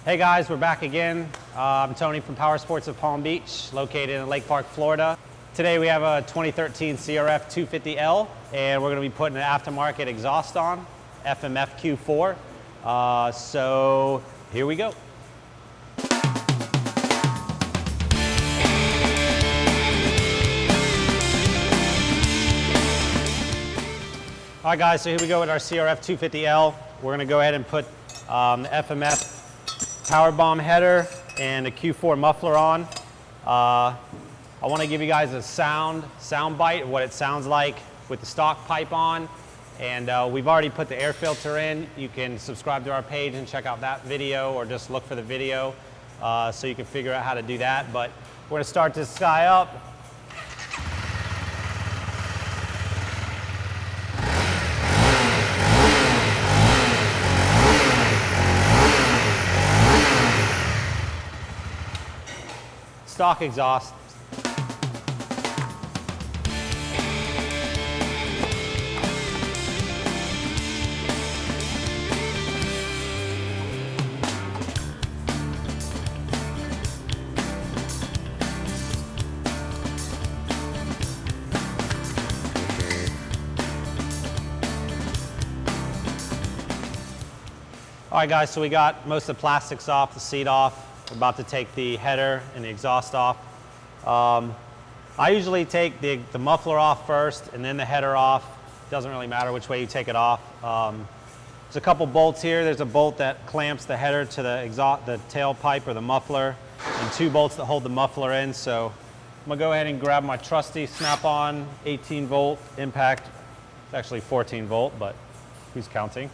Hey guys, we're back again. I'm Tony from PowerSports of Palm Beach, located in Lake Park, Florida. Today we have a 2013 CRF250L, and we're going to be putting an aftermarket exhaust on, FMF Q4. So here we go. All right guys, so here we go with our CRF250L. We're going to go ahead and put the FMF power bomb header and a Q4 muffler on. I want to give you guys a sound bite of what it sounds like with the stock pipe on. And we've already put the air filter in. You can subscribe to our page and check out that video, or just look for the video so you can figure out how to do that. But we're going to start this guy up. Stock exhaust. All right guys, so we got most of the plastics off, the seat off. We're about to take the header and the exhaust off. I usually take the muffler off first and then the header off. Doesn't really matter which way you take it off. There's a couple bolts here. There's a bolt that clamps the header to the exhaust, the tailpipe or the muffler, and two bolts that hold the muffler in. So I'm gonna go ahead and grab my trusty snap-on 18 volt impact. It's actually 14 volt, but who's counting?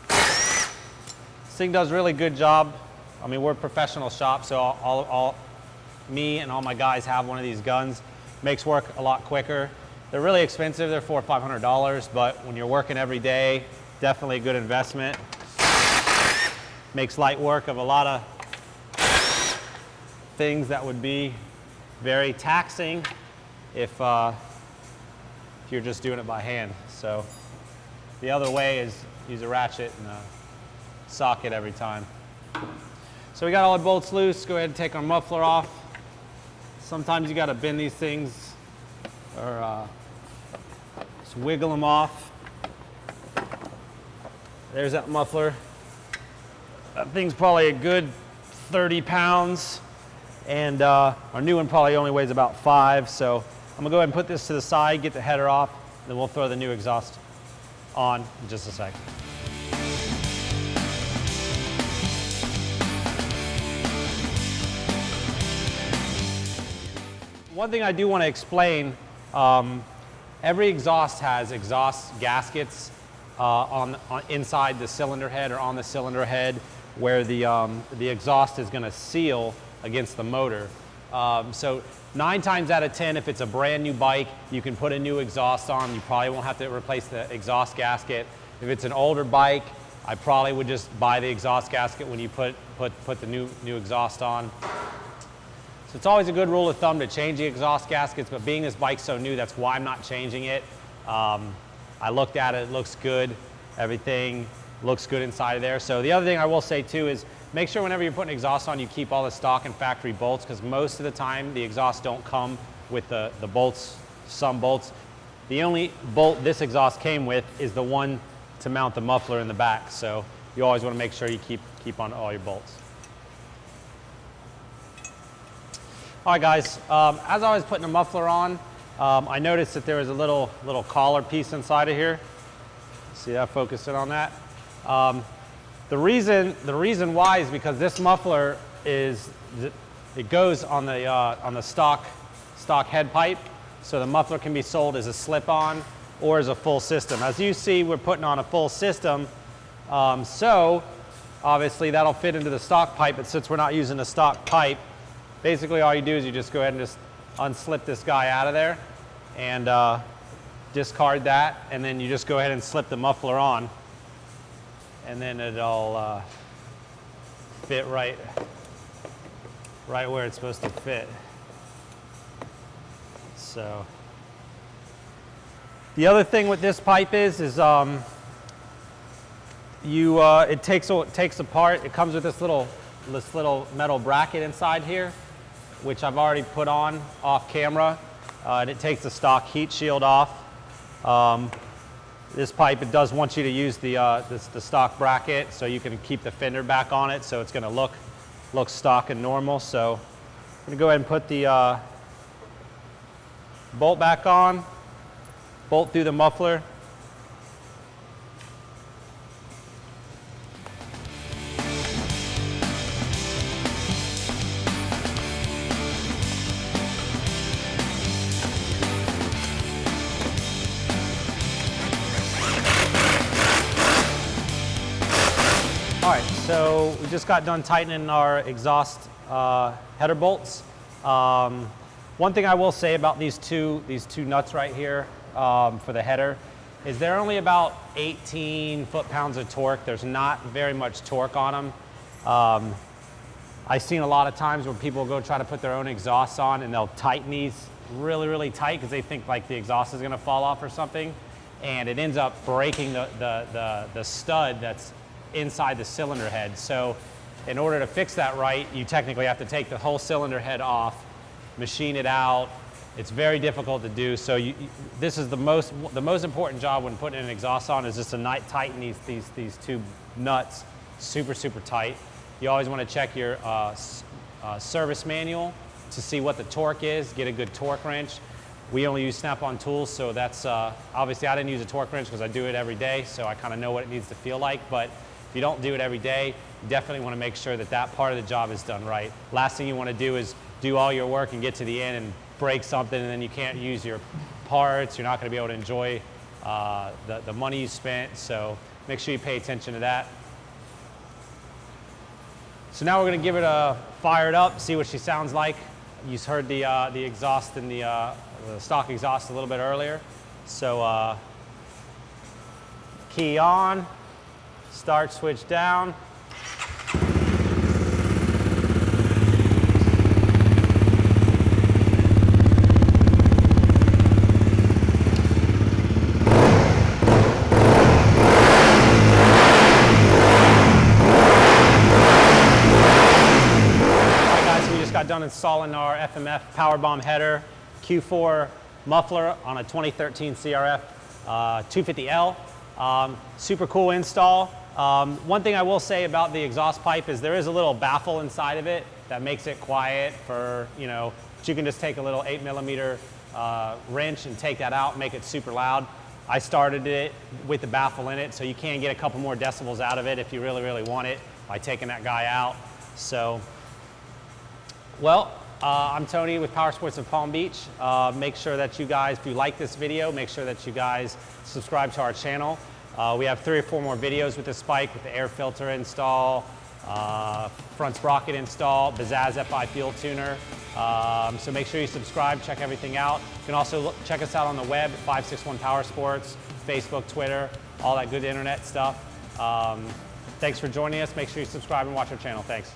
This thing does a really good job. I mean, we're a professional shop, so me and all my guys have one of these guns. Makes work a lot quicker. They're really expensive. They're $400 or $500, but when you're working every day, definitely a good investment. Makes light work of a lot of things that would be very taxing if you're just doing it by hand. So the other way is use a ratchet and a socket every time. So we got all the bolts loose. Go ahead and take our muffler off. Sometimes you got to bend these things or just wiggle them off. There's that muffler. That thing's probably a good 30 pounds, and our new one probably only weighs about 5. So I'm gonna go ahead and put this to the side, get the header off, then we'll throw the new exhaust on in just a second. One thing I do want to explain, every exhaust has exhaust gaskets inside the cylinder head or on the cylinder head where the exhaust is going to seal against the motor. So 9 times out of 10, if it's a brand new bike, you can put a new exhaust on. You probably won't have to replace the exhaust gasket. If it's an older bike, I probably would just buy the exhaust gasket when you put the new exhaust on. So it's always a good rule of thumb to change the exhaust gaskets, but being this bike's so new, that's why I'm not changing it. I looked at it, it looks good. Everything looks good inside of there. So the other thing I will say too is make sure whenever you're putting exhaust on, you keep all the stock and factory bolts, because most of the time the exhausts don't come with the bolts, some bolts. The only bolt this exhaust came with is the one to mount the muffler in the back. So you always want to make sure you keep on all your bolts. All right guys, as I was putting the muffler on, I noticed that there was a little collar piece inside of here. See that, focusing on that. The reason why is because this muffler it goes on the stock head pipe, so the muffler can be sold as a slip-on or as a full system. As you see, we're putting on a full system, so obviously that'll fit into the stock pipe, but since we're not using the stock pipe, basically all you do is you just go ahead and just unslip this guy out of there and discard that, and then you just go ahead and slip the muffler on, and then it'll fit right where it's supposed to fit. So the other thing with this pipe is it takes apart. It comes with this little metal bracket inside here, which I've already put on off camera, and it takes the stock heat shield off. This pipe, it does want you to use the stock bracket so you can keep the fender back on it, so it's going to look stock and normal. So I'm going to go ahead and put the bolt back on, bolt through the muffler. All right, so we just got done tightening our exhaust header bolts. One thing I will say about these two nuts right here for the header is they're only about 18 foot-pounds of torque. There's not very much torque on them. I've seen a lot of times where people go try to put their own exhausts on and they'll tighten these really, really tight because they think like the exhaust is gonna fall off or something, and it ends up breaking the stud that's inside the cylinder head. So in order to fix that right, you technically have to take the whole cylinder head off, machine it out. It's very difficult to do. So this is the most important job when putting an exhaust on, is just to tighten these two nuts super tight. You always want to check your service manual to see what the torque is, get a good torque wrench. We only use Snap-on tools, so that's obviously I didn't use a torque wrench because I do it every day, so I kind of know what it needs to feel like. But if you don't do it every day, you definitely want to make sure that part of the job is done right. Last thing you want to do is do all your work and get to the end and break something, and then you can't use your parts. You're not going to be able to enjoy the money you spent, so make sure you pay attention to that. So now we're going to give it a fire it up, see what she sounds like. You heard the exhaust and the stock exhaust a little bit earlier. So key on, start switch down. Got done installing our FMF Powerbomb header Q4 muffler on a 2013 CRF 250L. Super cool install. One thing I will say about the exhaust pipe is there is a little baffle inside of it that makes it quiet for, but you can just take a little 8mm wrench and take that out and make it super loud. I started it with the baffle in it, so you can get a couple more decibels out of it if you really, really want it by taking that guy out. So. Well, I'm Tony with Powersports of Palm Beach. Make sure that you guys, if you like this video, make sure that you guys subscribe to our channel. We have 3 or 4 more videos with this bike, with the air filter install, front sprocket install, Bazaz FI fuel tuner. So make sure you subscribe, check everything out. You can also check us out on the web at 561 Powersports, Facebook, Twitter, all that good internet stuff. Thanks for joining us. Make sure you subscribe and watch our channel. Thanks.